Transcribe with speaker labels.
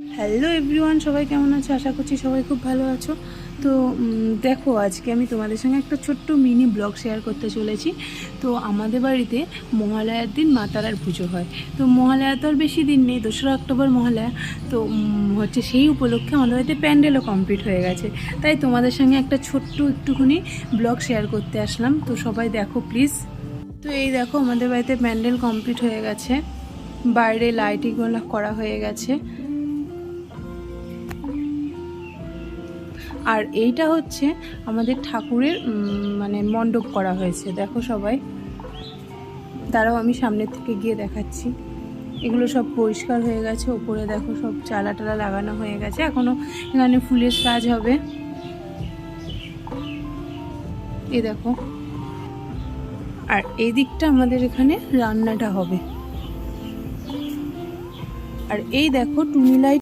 Speaker 1: Hello everyone, সবাই কেমন আছো? আশা করছি সবাই খুব ভালো আছো। তো দেখো, আজকে আমি তোমাদের সঙ্গে একটা ছোট্ট মিনি ব্লগ শেয়ার করতে চলেছি। তো আমাদের বাড়িতে মহালয়ার দিন মা তারার পুজো হয়। তো মহালয়া তো আর বেশি দিন নেই, 2রা অক্টোবর মহালয়া। তো হচ্ছে সেই উপলক্ষে আমাদের বাড়িতে প্যান্ডেলও কমপ্লিট হয়ে গেছে। তাই তোমাদের সঙ্গে একটা ছোট্ট একটুখানি ব্লগ শেয়ার করতে আসলাম। তো সবাই দেখো প্লিজ। তো এই দেখো, আমাদের বাড়িতে প্যান্ডেল কমপ্লিট হয়ে গেছে, বাইরে লাইটিংগুলো করা হয়ে গেছে। আর এইটা হচ্ছে আমাদের ঠাকুরের মানে মণ্ডপ করা হয়েছে। দেখো সবাই, তারাও আমি সামনের থেকে গিয়ে দেখাচ্ছি। এগুলো সব পরিষ্কার হয়ে গেছে, ওপরে দেখো সব চালা টালা লাগানো হয়ে গেছে, এখনও এখানে ফুলের সাজ হবে। এই দেখো, আর এই দিকটা আমাদের এখানে রান্নাটা হবে। আর এই দেখো টুনি লাইট